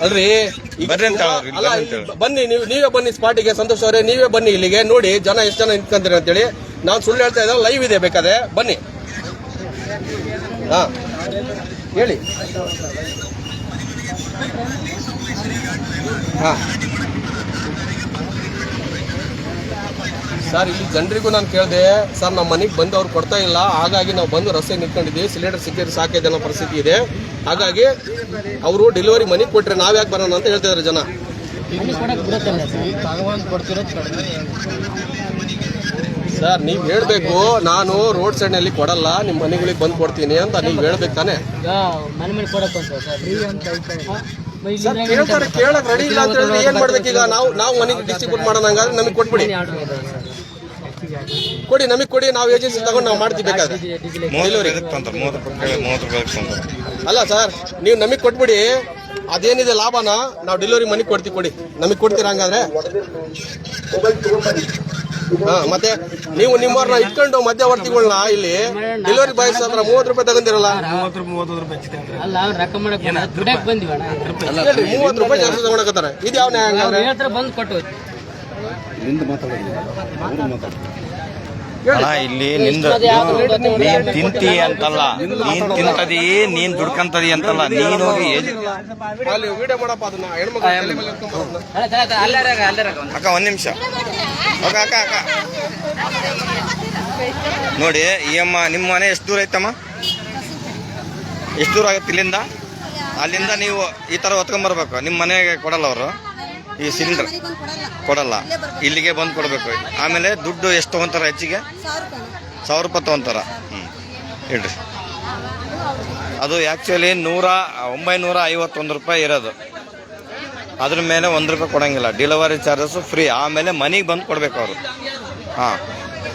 ಅಲ್ರಿ ಬರ್ರಿ ಅಂತ ಅಲ್ಲ ಬನ್ನಿ ನೀವೇ ಬನ್ನಿ ಸ್ಪಾಟಿಗೆ. ಸಂತೋಷ್ ಅವರೇ ನೀವೇ ಬನ್ನಿ ಇಲ್ಲಿಗೆ, ನೋಡಿ ಜನ ಎಷ್ಟು ಜನ ನಿಂತ್ಕೊಂತೀರಿ ಅಂತೇಳಿ. ನಾನು ಸುಳ್ಳು ಹೇಳ್ತಾ ಇದ್ದೆ, ಲೈವ್ ಇದೆ, ಬೇಕಾದ್ರೆ ಬನ್ನಿ. ಹಾ ಹೇಳಿ. ಹಾ ಸರ್, ಇಲ್ಲಿ ಜನರಿಗೂ ನಾನು ಕೇಳಿದೆ ಸರ್, ನಮ್ಮ ಮನೆಗೆ ಬಂದು ಅವ್ರು ಕೊಡ್ತಾ ಇಲ್ಲ, ಹಾಗಾಗಿ ನಾವು ಬಂದು ರಸ್ತೆ ನಿಂತ್ಕೊಂಡಿದ್ದೀವಿ, ಸಿಲಿಂಡರ್ ಸಿಕ್ಕಿದ್ರೆ ಸಾಕೈತೆ ಅನ್ನೋ ಪರಿಸ್ಥಿತಿ ಇದೆ. ಹಾಗಾಗಿ ಅವರು ಡೆಲಿವರಿ ಮನೆಗೆ ಕೊಟ್ಟರೆ ನಾವು ಯಾಕೆ ಬರೋಣ ಅಂತ ಹೇಳ್ತಿದ್ದಾರೆ ಜನ. ಸರ್ ನೀವು ಹೇಳ್ಬೇಕು, ನಾನು ರೋಡ್ ಸೈಡ್ ನಲ್ಲಿ ಕೊಡಲ್ಲ, ನಿಮ್ಮ ಮನೆಗಳಿಗೆ ಬಂದು ಕೊಡ್ತೀನಿ ಅಂತ ನೀವು ಹೇಳ್ಬೇಕು ತಾನೆ. ಕೇಳ್ತಾರೆ, ಕೇಳಕ್ ರೆಡಿ ಇಲ್ಲ ಅಂತ ಹೇಳಿದ್ರೆ ಏನ್ ಮಾಡ್ಬೇಕು ಈಗ? ನಾವು ಮನೆಗೆ ಡಿಸ್ಟ್ರಿಬ್ಯೂಟ್ ಮಾಡೋಣ, ಹಂಗಾದ್ರೆ ನಮಗೆ ಕೊಟ್ಬಿಡಿ, ಕೊಡಿ, ನಮಗೆ ಕೊಡಿ, ನಾವು ಏಜೆನ್ಸಿ ತಗೊಂಡು ನಾವು ಮಾಡ್ತೀವಿ ಬೇಕಾದ್ರೆ. ಅಲ್ಲ ಸರ್, ನೀವು ನಮಗೆ ಕೊಟ್ಬಿಡಿ, ಅದೇನಿದೆ ಲಾಭನ ನಾವು ಡೆಲಿವರಿ ಮನೆಗೆ ಕೊಡ್ತೀವಿ, ಕೊಡಿ, ನಮಗೆ ಕೊಡ್ತೀರಾ ಹಂಗಾದ್ರೆ? ಹಾ, ಮತ್ತೆ ನೀವು ನಿಮ್ಮವ್ರನ್ನ ಇಟ್ಕೊಂಡು ಮಧ್ಯವರ್ತಿಗಳನ್ನ ಇಲ್ಲಿ ಡೆಲಿವರಿ ಬಾಯ್ಸ್ ಹತ್ರ 30 ರೂಪಾಯಿ ತಗೊಂಡಿರಲ್ಲ. 30 ರೂಪಾಯಿ 30 ರೂಪಾಯಿ ಜಾಸ್ತಿ ತಗೊಳಕತ್ತಾರೆ. ಇದು ಯಾವ ನ್ಯಾಯ? ಇಲ್ಲಿ ನಿಂದ ನೀನ್ ತಿಂತಿ ಅಂತಲ್ಲ, ನೀನ್ ತಿಂತದಿ, ನೀನ್ ದುಡ್ಕಂತದಿ ಅಂತಲ್ಲ, ನೀನ್ ಹೋಗಿ ವಿಡಿಯೋ ಮಾಡಪ್ಪ ಅದನ್ನ. ಅಕ್ಕ ಒಂದ್ ನಿಮಿಷ ಅಕ್ಕ ಅಕ್ಕ ಅಕ್ಕ ನೋಡಿ, ಈ ಅಮ್ಮ ನಿಮ್ಮ ಮನೆ ಎಷ್ಟು ದೂರ ಐತಮ್ಮ? ಎಷ್ಟು ದೂರ ಆಗುತ್ತೆ ಇಲ್ಲಿಂದ? ಅಲ್ಲಿಂದ ನೀವು ಈ ತರ ಹೊತ್ಕೊಂಡ್ಬರ್ಬೇಕು. ನಿಮ್ಮ ಮನೆಗೆ ಕೊಡಲ್ಲ ಅವರು ಈ ಸಿಲಿಂಡರ್, ಕೊಡಲ್ಲ, ಇಲ್ಲಿಗೆ ಬಂದು ಕೊಡ್ಬೇಕು. ಆಮೇಲೆ ದುಡ್ಡು ಎಷ್ಟು ತಗೊಂತಾರ? ಹೆಚ್ಚಿಗೆ 1000 ರೂಪಾಯಿ ತಗೊಂತಾರ. ಹೇಳ್ರಿ, ಅದು ಆ್ಯಕ್ಚುಲಿ 951 ರೂಪಾಯಿ ಇರೋದು. ಅದ್ರ ಮೇಲೆ 1 ರೂಪಾಯಿ ಕೊಡಂಗಿಲ್ಲ. Delivery charges free. ಆಮೇಲೆ ಮನೆಗೆ ಬಂದು ಕೊಡ್ಬೇಕು ಅವರು. ಹಾಂ,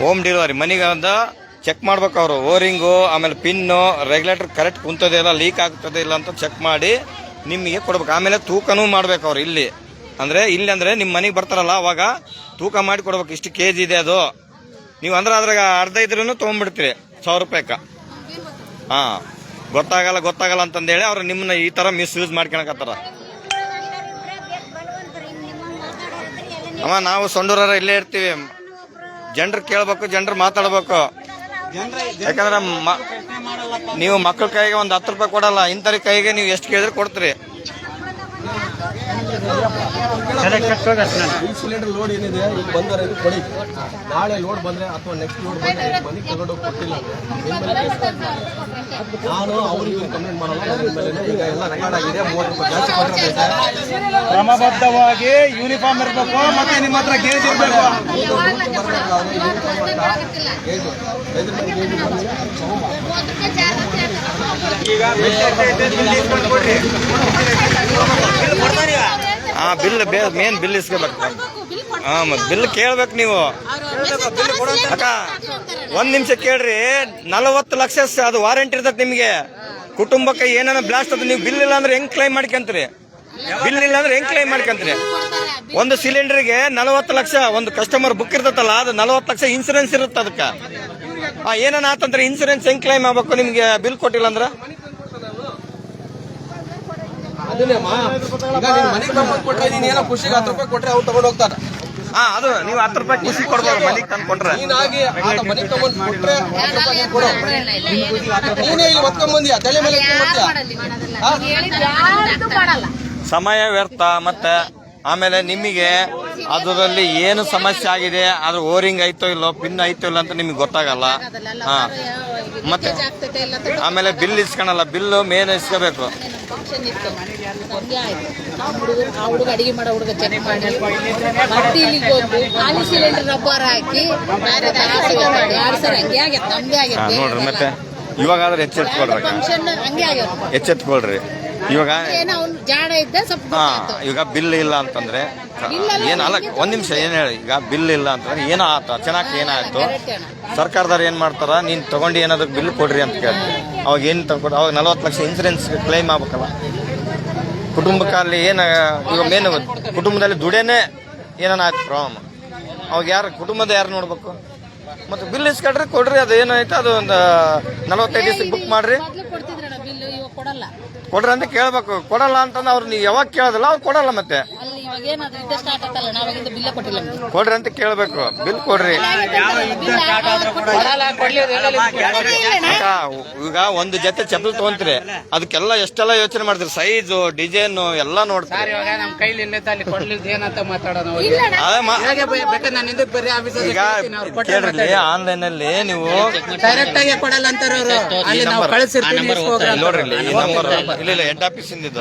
ಹೋಮ್ ಡೆಲಿವರಿ. ಮನೆಗೆ ಅಂತ ಚೆಕ್ ಮಾಡ್ಬೇಕು ಅವರು, ಓರಿಂಗು, ಆಮೇಲೆ ಪಿನ್ನು, ರೆಗ್ಯುಲೇಟರ್ ಕರೆಕ್ಟ್ ಕುಂತದೆ ಇಲ್ಲ, ಲೀಕ್ ಆಗ್ತದೆ ಇಲ್ಲ ಅಂತ ಚೆಕ್ ಮಾಡಿ ನಿಮಗೆ ಕೊಡ್ಬೇಕು. ಆಮೇಲೆ ತೂಕನೂ ಮಾಡ್ಬೇಕು ಅವ್ರು ಇಲ್ಲಿ. ಇಲ್ಲಿ ಅಂದ್ರೆ ನಿಮ್ಮ ಮನೆಗೆ ಬರ್ತಾರಲ್ಲ, ಅವಾಗ ತೂಕ ಮಾಡಿ ಕೊಡ್ಬೇಕು. ಇಷ್ಟು ಕೆಜಿ ಇದೆ ಅದು. ನೀವು ಅಂದ್ರೆ ಅದ್ರಾಗ ಅರ್ಧ ಇದ್ರೂ ತೊಗೊಂಡ್ಬಿಡ್ತೀರಿ 1000 ರೂಪಾಯಿಕ. ಹಾಂ, ಗೊತ್ತಾಗಲ್ಲ ಅಂತಂದೇಳಿ ಅವ್ರು ನಿಮ್ಮನ್ನ ಈ ತರ ಮಿಸ್ಯೂಸ್ ಮಾಡ್ಕೊಳಕತ್ತಾರ. ಅಮ್ಮ, ನಾವು ಸೊಂಡೂರ ಇಲ್ಲೇ ಇರ್ತೀವಿ. ಜನರು ಕೇಳ್ಬೇಕು, ಜನರು ಮಾತಾಡ್ಬೇಕು. ಯಾಕಂದ್ರೆ ನೀವು ಮಕ್ಕಳ ಕೈಗೆ ಒಂದು 10 ರೂಪಾಯಿ ಕೊಡಲ್ಲ, ಇಂಥರ ಕೈಗೆ ನೀವು ಎಷ್ಟು ಕೇಳಿದ್ರೆ ಕೊಡ್ತೀರಿ. ಈ ಸಿಲಿಂಡರ್ ಲೋಡ್ ಏನಿದೆ ಈಗ ಬಂದರೆ ಕೊಡಿ, ನಾಳೆ ಲೋಡ್ ಬಂದ್ರೆ ಅಥವಾ ನೆಕ್ಸ್ಟ್ ಲೋಡ್ ಬಂದ್ರೆ ಮನೆಗೆ ತಗೊಂಡೋಗಿ ಕೊಟ್ಟಿಲ್ಲ ನಾನು ಅವ್ರಿಗೆ ಕಂಪ್ಲೇಂಟ್ ಮಾಡಲ್ಲ. ಈಗ ಎಲ್ಲ ರೆಕಾರ್ಡ್ ಆಗಿದೆ. 30 ರೂಪಾಯಿ ಜಾಸ್ತಿ ಕೊಟ್ಟಿರುತ್ತೆ. ಕ್ರಮಬದ್ಧವಾಗಿ ಯೂನಿಫಾರ್ಮ್ ಇರಬೇಕು, ಮತ್ತೆ ನಿಮ್ಮ ಹತ್ರ ಗೇಜ್ ಇರಬೇಕು. ಬಿಲ್ ಮೇನ್ ಬಿಲ್ ಇಸ್ಕೋಬೇಕು. ಮತ್ತೆ ಬಿಲ್ ಕೇಳ್ಬೇಕು ನೀವು. ಅಕ್ಕ, 1 ನಿಮಿಷ ಕೇಳ್ರಿ. 40 ಲಕ್ಷ ಅದು ವಾರಂಟಿ ಇರ್ತದೆ ನಿಮಗೆ. ಕುಟುಂಬಕ್ಕೆ ಏನಾನ ಬ್ಲಾಸ್ಟ್ ಅದು, ನೀವು ಬಿಲ್ ಇಲ್ಲ ಅಂದ್ರೆ ಹೆಂಗ್ ಕ್ಲೈಮ್ ಮಾಡ್ಕೊಂತೀರಿ? ಬಿಲ್ ಇಲ್ಲ ಅಂದ್ರೆ ಹೆಂಗ್ ಕ್ಲೈಮ್ ಮಾಡ್ಕೊಂತೀರಿ? ಒಂದು ಸಿಲಿಂಡರ್ಗೆ 40 ಲಕ್ಷ ಒಂದು ಕಸ್ಟಮರ್ ಬುಕ್ ಇರ್ತದಲ್ಲ, ಅದು 40 ಲಕ್ಷ ಇನ್ಸೂರೆನ್ಸ್ ಇರುತ್ತೆ ಅದಕ್ಕೆ. ಏನಾನ ಆತಂದ್ರೆ ಇನ್ಸೂರೆನ್ಸ್ ಹೆಂಗ್ ಕ್ಲೈಮ್ ಆಗ್ಬೇಕು ನಿಮ್ಗೆ ಬಿಲ್ ಕೊಟ್ಟಿಲ್ಲ ಅಂದ್ರೆ? ಏನೋ ಖುಷಿಗೆ 10 ರೂಪಾಯಿ ಕೊಟ್ರೆ ಅವ್ರು ತಗೊಂಡು ಹೋಗ್ತಾರೆ. ಅದು ನೀವು 10 ರೂಪಾಯಿ ಖುಷಿ ಕೊಡ್ಬೋದು, ಮನೆಗೆ ತಂದು ಕೊಟ್ರೆ. ನೀನಾಗಿ ಮನೆಗೆ ತಗೊಂಡು ಕೊಟ್ರೆ ಕೊಡು. ನೀನೇ ಇಲ್ಲಿ ಒತ್ಕೊಂಡ್ಬಂದಿಯ ತಲೆ ಮೇಲೆ. ಸಮಯ ವ್ಯರ್ಥ. ಮತ್ತೆ ಆಮೇಲೆ ನಿಮಗೆ ಅದರಲ್ಲಿ ಏನು ಸಮಸ್ಯೆ ಆಗಿದೆ, ಅದು ಓರಿಂಗ್ ಐತೋ ಇಲ್ಲೋ, ಪಿನ್ ಐತೋ ಇಲ್ಲ ಅಂತ ನಿಮಗೆ ಗೊತ್ತಾಗಲ್ಲ. ಮತ್ತೆ ಆಮೇಲೆ ಬಿಲ್ ಇಸ್ಕೊಳಲ್ಲ. Bill main ಇಸ್ಕೋಬೇಕು. ಹುಡುಗ ಅಡಿಗೆ ಮಾಡೋ ಹುಡುಗ ಚೆಕ್ ಮಾಡಿ ಮತ್ತೆ ಇಲ್ಲಿಗೆ ಹೋಗಿ ಖಾಲಿ ಸಿಲಿಂಡರ್ ರಬ್ಬರ್ ಹಾಕಿ ಹಂಗೆ ಆಗತ್ತೆ, ನಮ್ಗೆ ಆಗತ್ತೆ ನೋಡ್ರಿ. ಮತ್ತೆ ಇವಾಗಾದ್ರೆ ಎಚ್ಚೆತ್ಕೊಳ್ರಿ. ಇವಾಗ ಜಾಡ ಇದ್ದ ಸ್ವಲ್ಪ ಈಗ ಬಿಲ್ ಇಲ್ಲ ಅಂತಂದ್ರೆ ಏನಲ್ಲ. 1 ನಿಮಿಷ ಏನ್ ಹೇಳಿ. ಈಗ ಬಿಲ್ ಇಲ್ಲ ಅಂತಂದ್ರೆ ಏನೋ ಆತ ಅಚಾನಕ್ ಏನಾಯ್ತು, ಸರ್ಕಾರದವ್ರು ಏನ್ ಮಾಡ್ತಾರ, ನೀನ್ ತಗೊಂಡು ಏನಾದ್ರು ಬಿಲ್ ಕೊಡ್ರಿ ಅಂತ ಕೇಳ್ತಾರೆ. ಅವಾಗ ಏನ್ ತಗೊಂಡು ಅವಾಗ 40 ಲಕ್ಷ ಇನ್ಸೂರೆನ್ಸ್ ಕ್ಲೈಮ್ ಆಗ್ಬೇಕಲ್ಲ. ಕುಟುಂಬಕ್ಕಲ್ಲಿ ಏನ ಈಗ ಮೇನ್ ಕುಟುಂಬದಲ್ಲಿ ದುಡೇನೆ ಏನಾನ ಆಯ್ತು ಪ್ರಾಬ್ಲಮ್, ಅವಾಗ ಯಾರು ಕುಟುಂಬದ ಯಾರು ನೋಡ್ಬೇಕು? ಮತ್ತೆ ಬಿಲ್ ಇಸ್ಕೊಳ್ರಿ, ಕೊಡ್ರಿ. ಅದು ಏನಾಯ್ತು ಅದು ಒಂದು 45 ದಿವಸಕ್ಕೆ ಬುಕ್ ಮಾಡ್ರಿ. ಇವಾಗ ಕೊಡಲ್ಲ. ಕೊಡ್ರಿ ಅಂತ ಕೇಳ್ಬೇಕು. ಕೊಡಲ್ಲ ಅಂತಂದ್ರೆ ಅವ್ರು ನೀವು ಯಾವಾಗ ಕೇಳೋದಿಲ್ಲ ಅವ್ರು ಕೊಡಲ್ಲ. ಮತ್ತೆ ಅಲ್ಲಿ ಇವಾಗ ಏನಾದ್ರು ಯುದ್ಧ ಸ್ಟಾರ್ಟ್ ಆತಲ್ಲ, ನಾವಾಗಿಂದ ಬಿಲ್ಲ ಕೊಟ್ಟಿಲ್ಲ ನಮ್ಗೆ. ಕೊಡ್ರಿ ಅಂತ ಕೇಳ್ಬೇಕು. ಬಿಲ್ ಕೊಡ್ರಿ. ಅಕ್ಕ, ಈಗ ಒಂದು ಜೊತೆ ಚಪ್ಪಲಿ ತಗೊಂತೀರಿ, ಅದಕ್ಕೆಲ್ಲ ಎಷ್ಟೆಲ್ಲ ಯೋಚನೆ ಮಾಡ್ತೀರಿ, ಸೈಜು ಡಿಸೈನ್ ಎಲ್ಲ ನೋಡ್ತೀರಿ. ಇವಾಗ ನಮ್ ಕೈಲಿ ಇಲ್ಲದ ಅಲ್ಲಿ ಕೊಡ್ಲಿದ್ದು ಏನಂತ ಮಾತಾಡೋಣ. ಈಗ ಕೇಳ್ರಿ, ಆನ್ಲೈನ್ ಅಲ್ಲಿ ನೀವು ಡೈರೆಕ್ಟ್ ಆಗಿ ಕೊಡಲ್ಲ ಅಂತಾರ ಅವರು. ಅಲ್ಲಿ ನಾವು ಕಳಿಸಿರ್ತೀವಿ. ನೋಡ್ರಿ ಇಲ್ಲಿ ಈ ನಂಬರ್ ಇಲ್ಲ ಹೆಡ್ ಆಫೀಸ್ ಇಂದಿದ್ದು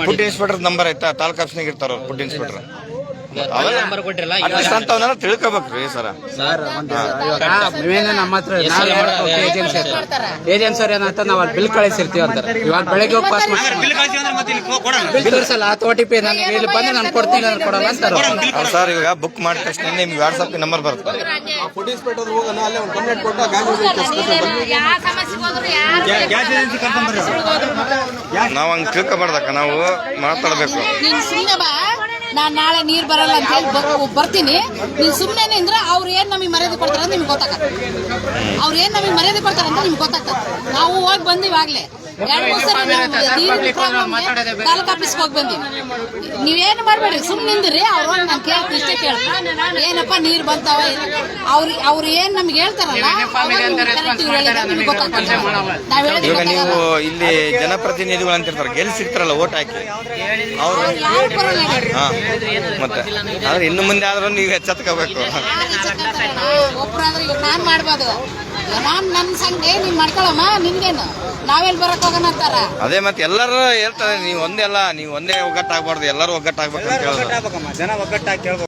ಫುಡ್ ಇನ್ಸ್ಪೆಕ್ಟರ್ ನಂಬರ್ ಐತಾ, ತಾಲೂಕ್ ಆಫೀಸ್ನಾಗ ಇರ್ತಾರ ಫುಡ್ ಇನ್ಸ್ಪೆಕ್ಟರ್. ಅಟ್ಲೀಸ್ಟ್ ಅಂತವನ್ನೆಲ್ಲ ತಿಳ್ಕೊಬೇಕ್ರಿ ಸರ್. ನಮ್ಮ ಹತ್ರ ಏಜೆನ್ಸಿ ಅವ್ರು ಏನಂತ ನಾವು ಅಲ್ಲಿ ಬಿಲ್ ಕಳಿಸಿರ್ತೀವಿ ಅಂತಾರೆ. ಇವಾಗ ಬೆಳಗ್ಗೆ ಹೋಗಿ ಪಾಸ್ ಬಿಲ್ ತೋರಿಸಲ್ಲ. OTP ನಾನು ಇಲ್ಲಿ ಬಂದು ನಾನು ಕೊಡ್ತೀನಿ, ನಾನು ಕೊಡಲ್ಲ ಅಂತಾರೆ ಸರ್. ಇವಾಗ ಬುಕ್ ಮಾಡಿದ ತಕ್ಷಣ ನಿಮ್ಗೆ ವಾಟ್ಸಪ್ ನಂಬರ್ ಬರುತ್ತೆ. ಫುಡ್ ಇನ್ಸ್ಪೆಕ್ಟರ್ ಹೋಗೋಣ, ಅಲ್ಲೇ ಒಂದು ಕಂಪ್ಲೇಂಟ್ ಕೊಟ್ಟು ನಾವ್ ಹಂಗ್ ತಿಳ್ಕೊಬಾರ್ದಕ್ಕ, ನಾವು ಮಾತಾಡ್ಬೇಕು. ನೀನ್ ಸುಮ್ನೆ ಬಾ, ನಾನ್ ನಾಳೆ ನೀರ್ ಬರಲ್ಲ ಅಂತ ಹೇಳಿ ಬರ್ತೀನಿ. ನೀನ್ ಸುಮ್ನೆ ನಿಂದ್ರೆ ಅವ್ರು ಏನ್ ನಮಗೆ ಮರ್ಯಾದೆ ಕೊಡ್ತಾರ ಅಂತ ನಿಮ್ಗೆ ಗೊತ್ತಾಗತ್ತೆ. ಅವ್ರು ಏನ್ ನಮಗೆ ಮರ್ಯಾದೆ ಕೊಡ್ತಾರ ಅಂತ ನಿಮ್ಗೆ ಗೊತ್ತಾಗ್ತದೆ. ನಾವು ಹೋಗಿ ಬಂದಿವಿ ಆಗ್ಲೇ 2-3 ಸರಿ ತಾಲೂಕ್ ಆಫೀಸ್ಗೆ ಹೋಗಿ ಬಂದಿವಿ. ನೀವೇನು ಮಾಡ್ಬೇಡ್ರಿ, ಸುಮ್ನೆ ನಿಂದ್ರಿ. ಅವ್ರು ನಾನು ಕೇಳ್ತೀನಿ, ಇಷ್ಟೇ ಕೇಳ್ತೀನಿ, ಏನಪ್ಪ ನೀರ್ ಬಂತಾವ, ಅವ್ರು ಏನ್ ನಮ್ಗೆ ಹೇಳ್ತಾರಲ್ಲ ನಿಮ್ಗೆ ಗೊತ್ತಾಗ್ತದೆ. ನಾವ್ ಇವಾಗ ನೀವು ಹೇಳಿದ್ರೆ ಇಲ್ಲಿ ಜನಪ್ರತಿನಿಧಿಗಳು ಅಂತಿರ್ತಾರೆ, ಗೆಲ್ಲಿ ಸಿಗ್ತಾರಲ್ಲ ಓಟ್ ಹಾಕಿ ಅವ್ರು. ಯಾರು ಬರಲ್ಲ. ಹಾ, ಮತ್ತೆ ಆದ್ರೆ ಇನ್ನು ಮುಂದೆ ಆದ್ರೂ ನೀವು ಎಚ್ಚೆತ್ಕೋಬೇಕು. ಒಬ್ಬರಾದ್ರೆ ಈಗ ನಾನ್ ಮಾಡ್ಬೋದು, ನಾನ್ ನನ್ನ ಸಂಘೆ ನೀನ್ ಮಾಡ್ಕೊಳಮ್ಮ, ನಿನ್ಗೇನು ನಾವೆಲ್ಲಿ ಬರಕ್ ಹೋಗೋಣ ಅಂತಾರ. ಅದೇ ಮತ್ತೆ ಎಲ್ಲರೂ ಹೇಳ್ತಾರೆ, ನೀವು ಒಂದೇ ಅಲ್ಲ, ನೀವು ಒಂದೇ ಒಗ್ಗಟ್ಟಾಗಬಾರ್ದು, ಎಲ್ಲರೂ ಒಗ್ಗಟ್ಟಾಗ್ಬೇಕು ಅಂತ ಹೇಳೋದು. ಜನ ಒಗ್ಗಟ್ಟಾಗಿ ಕೇಳ್ಬೇಕು.